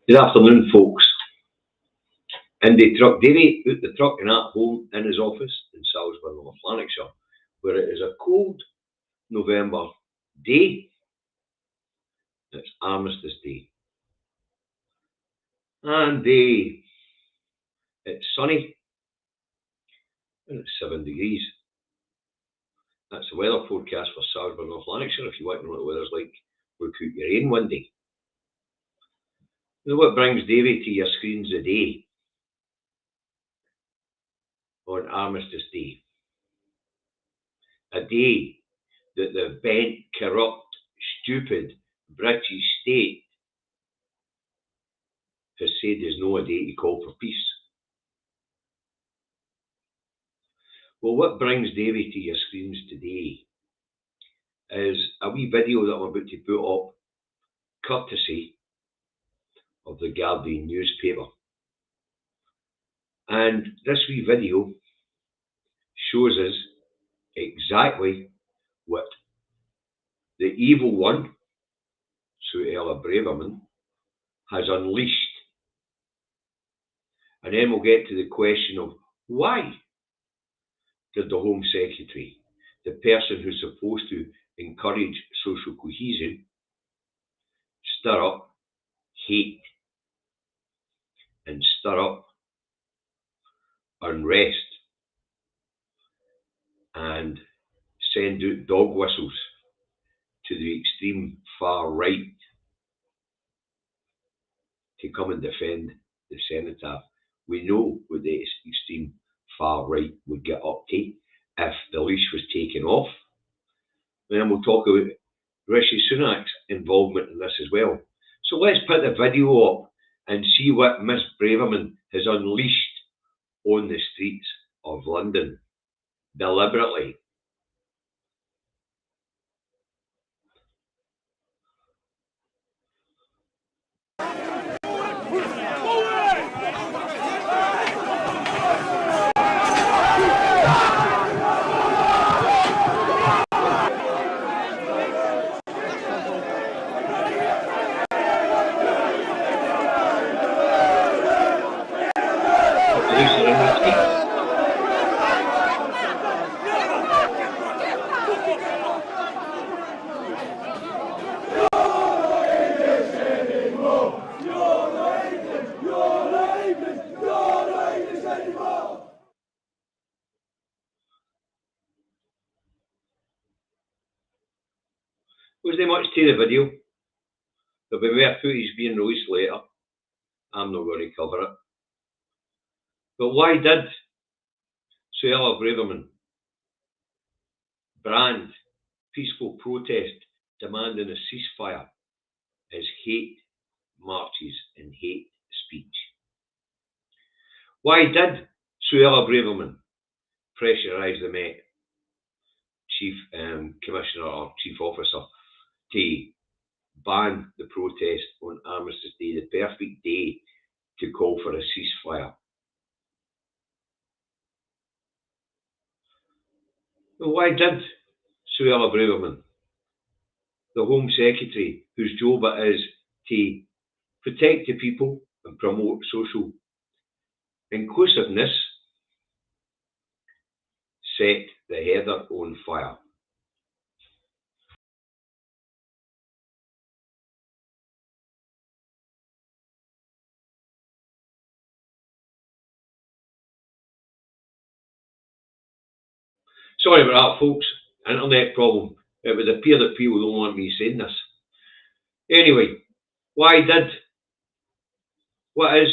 Good afternoon, folks. Indy truck Davy out the truck and at home in his office in Salisbury, North Lanarkshire, where it is a cold November day. It's Armistice Day. And it's sunny and it's 7 degrees. That's the weather forecast for Salisbury, North Lanarkshire. If you want to know what the weather's like, look out your rain one day. Now, what brings Davy to your screens today on Armistice Day? A day that the bent, corrupt, stupid British state has said is no a day to call for peace. Well, what brings Davy to your screens today is a wee video that I'm about to put up, courtesy of the Guardian newspaper. And this wee video shows us exactly what the evil one, Sunak Braverman, has unleashed. And then we'll get to the question of why did the Home Secretary, the person who's supposed to encourage social cohesion, stir up hate and stir up unrest and send out dog whistles to the extreme far right to come and defend the cenotaph. We know what the extreme far right would get up to if the leash was taken off. And then we'll talk about Rishi Sunak's involvement in this as well. So let's put the video up and see what Miss Braverman has unleashed on the streets of London, deliberately. Was there much to the video? There'll be more footage being released later. I'm not going to cover it. But why did Sunak Braverman brand peaceful protest demanding a ceasefire as hate marches and hate speech? Why did Sunak Braverman pressurise the Met Chief Commissioner or Chief Officer to ban the protest on Armistice Day, the perfect day to call for a ceasefire? Well, why did Sunak Braverman, the Home Secretary, whose job it is to protect the people and promote social inclusiveness, set the heather on fire? Sorry about that, folks. Internet problem. It would appear that people don't want me saying this. Anyway, what is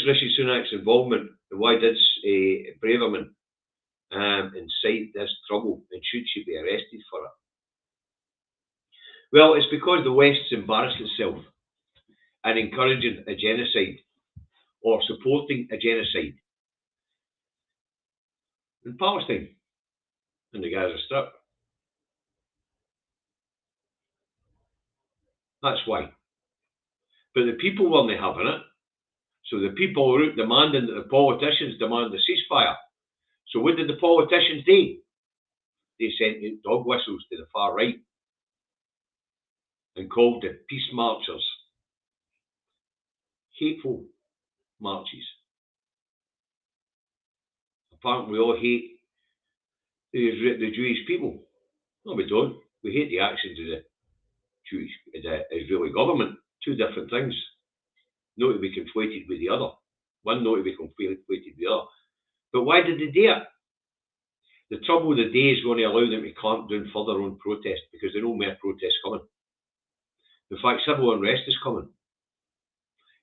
Rishi Sunak's involvement, and why did Braverman incite this trouble, and should she be arrested for it? Well, it's because the West's embarrassed itself in encouraging a genocide or supporting a genocide in Palestine, in the Gaza Strip. That's why. But the people weren't having it. So the people were out demanding that the politicians demand a ceasefire. So what did the politicians do? They sent out dog whistles to the far right and called the peace marchers hateful marches. Apparently we all hate the Jewish people. No, we don't. We hate the actions of the Israeli government. Two different things. Not to be conflated with the other. One not to be conflated with the other. But why did they do it? The trouble of the day is going to allow them to clamp down further on protest because they know more protests coming. In fact, civil unrest is coming,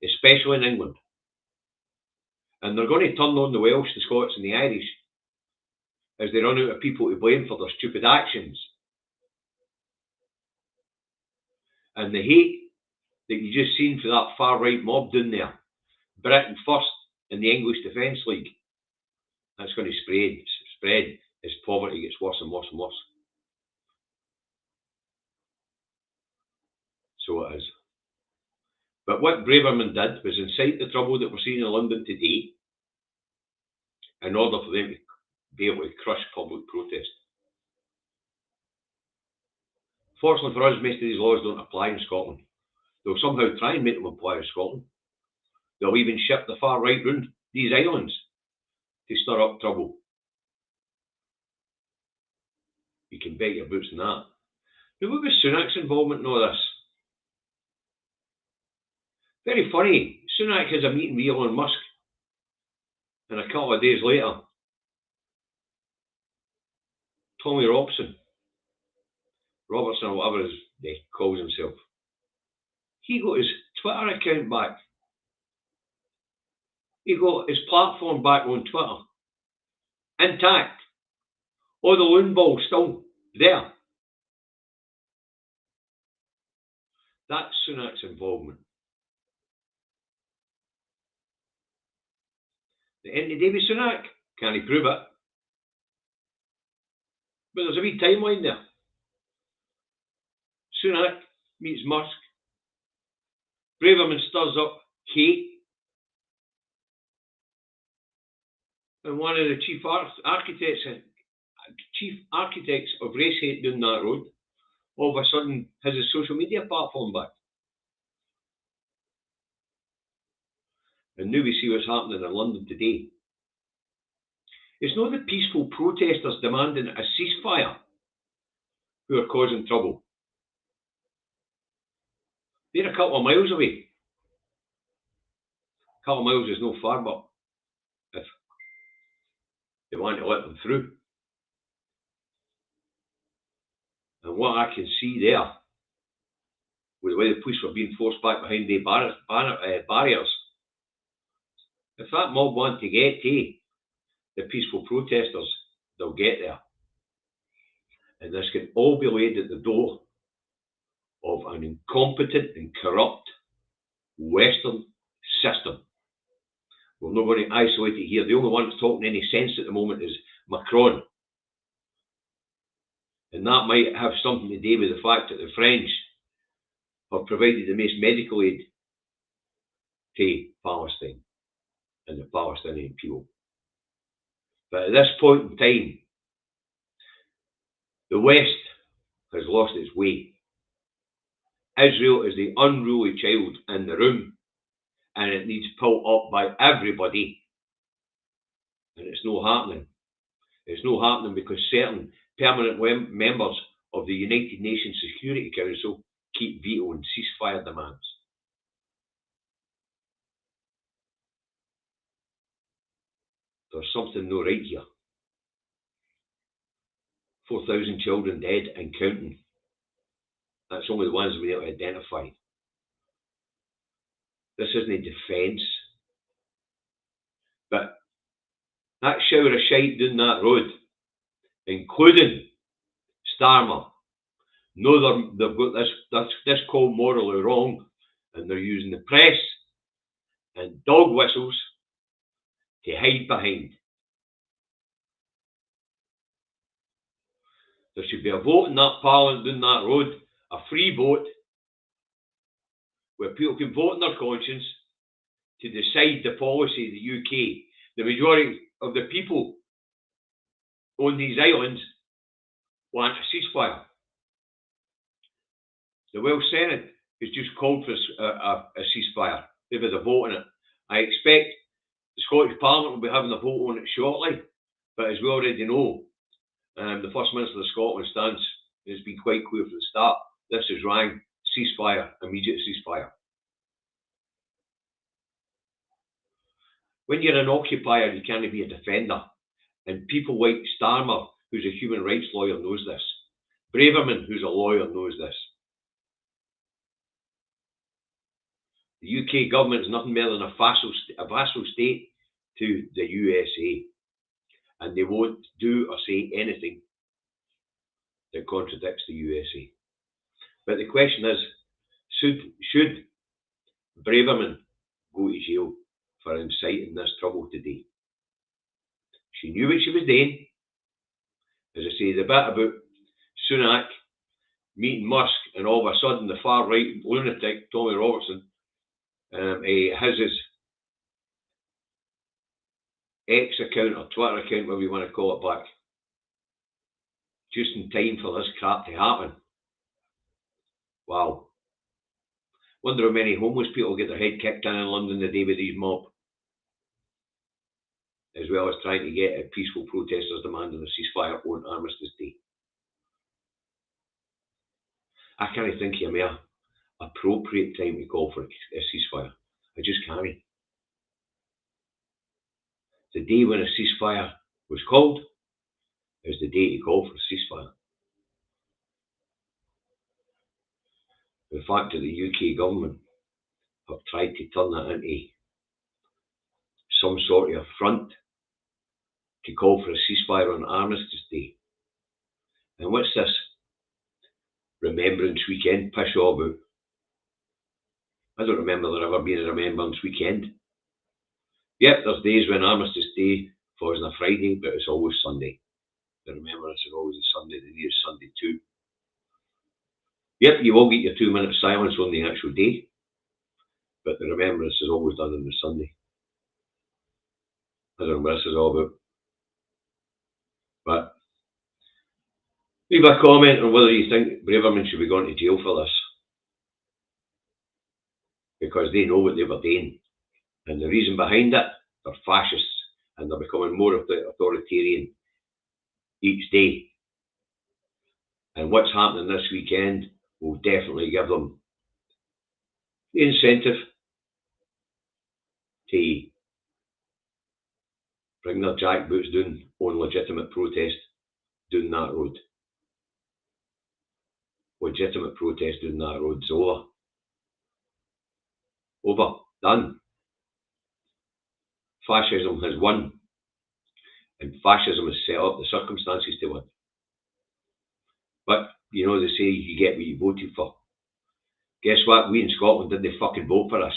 especially in England. And they're going to turn on the Welsh, the Scots and the Irish as they run out of people to blame for their stupid actions. And the hate that you just seen for that far-right mob down there, Britain first in the English Defence League, that's going to spread as poverty gets worse and worse and worse. So it is. But what Braverman did was incite the trouble that we're seeing in London today in order for them to be able to crush public protest. Fortunately for us, most of these laws don't apply in Scotland. They'll somehow try and make them apply in Scotland. They'll even ship the far right round these islands to stir up trouble. You can bet your boots on that. Now, what was Sunak's involvement in all this? Very funny. Sunak has a meeting with Elon Musk, and a couple of days later, Tommy Robertson, or whatever he calls himself, he got his Twitter account back. He got his platform back on Twitter, intact. All the loon balls still there. That's Sunak's involvement. The end of the day with Sunak, can't he prove it? But there's a wee timeline there. Sunak meets Musk. Braverman stirs up hate. And one of the chief architects of race hate down that road, all of a sudden has his social media platform back. And now we see what's happening in London today. It's not the peaceful protesters demanding a ceasefire who are causing trouble. They're a couple of miles away. A couple of miles is no far, but if they want to let them through. And what I can see there, with the way the police were being forced back behind the barriers, if that mob want to get to the peaceful protesters, they'll get there. And this can all be laid at the door of an incompetent and corrupt Western system. We're not going to isolate it here. The only one that's talking any sense at the moment is Macron. And that might have something to do with the fact that the French have provided the most medical aid to Palestine and the Palestinian people. But at this point in time, the West has lost its way. Israel is the unruly child in the room, and it needs pulled up by everybody. And it's not happening. It's not happening because certain permanent members of the United Nations Security Council keep vetoing ceasefire demands. There's something not right here. 4,000 children dead and counting. That's only the ones we have identified. This isn't a defence. But that shower of shite down that road, including Starmer, know they've got this called morally wrong, and they're using the press and dog whistles to hide behind. There should be a vote in that parliament down that road, a free vote, where people can vote on their conscience to decide the policy of the UK. The majority of the people on these islands want a ceasefire. The Welsh Senate has just called for a ceasefire. They've had a vote on it. I expect the Scottish Parliament will be having a vote on it shortly, but as we already know, the First Minister of Scotland's stance has been quite clear from the start. This is wrong. Ceasefire, immediate ceasefire. When you're an occupier, you can't be a defender. And people like Starmer, who's a human rights lawyer, knows this. Braverman, who's a lawyer, knows this. The UK government is nothing more than a vassal state to the USA. And they won't do or say anything that contradicts the USA. But the question is, should Braverman go to jail for inciting this trouble today? She knew what she was doing. As I say, the bit about Sunak meeting Musk and all of a sudden the far right lunatic Tommy Robertson has his X account or Twitter account, whatever you want to call it, back just in time for this crap to happen. Wow. Wonder how many homeless people get their head kicked in London the day with these mob, as well as trying to get peaceful protesters demanding a ceasefire on Armistice Day. I can't think of a more appropriate time to call for a ceasefire. I just can't. The day when a ceasefire was called is the day to call for a ceasefire. The fact that the UK government have tried to turn that into some sort of front to call for a ceasefire on Armistice Day. And what's this Remembrance Weekend piss all about? I don't remember there ever being a Remembrance Weekend. Yep, there's days when Armistice Day falls on a Friday, but it's always Sunday. The Remembrance is always a Sunday, the day is Sunday too. Yep, you will get your 2 minutes silence on the actual day, but the Remembrance is always done on the Sunday. I don't know what this is all about. But leave a comment on whether you think Braverman should be going to jail for this. Because they know what they were doing. And the reason behind it, they're fascists and they're becoming more authoritarian each day. And what's happening this weekend will definitely give them the incentive to bring their jackboots down on legitimate protest down that road. Legitimate protest down that road's over. Over. Done. Fascism has won. And fascism has set up the circumstances to win. But, you know, they say you get what you voted for. Guess what? We in Scotland didn't fucking vote for us.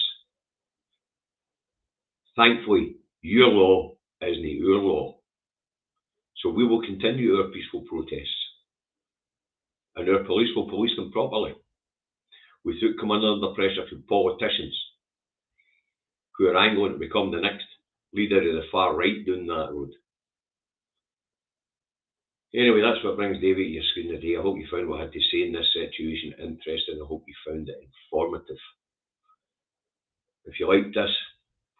Thankfully, your law isn't our law. So we will continue our peaceful protests. And our police will police them properly, without coming under pressure from politicians who are angling to become the next leader of the far right down that road. Anyway, that's what brings David to your screen today. I hope you found what I had to say in this situation interesting. I hope you found it informative. If you liked this,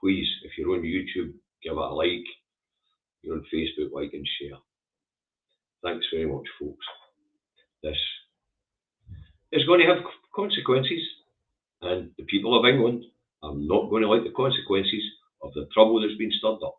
please, if you're on YouTube, give it a like. If you're on Facebook, like and share. Thanks very much, folks. This is going to have consequences, and the people of England are not going to like the consequences of the trouble that's been stirred up.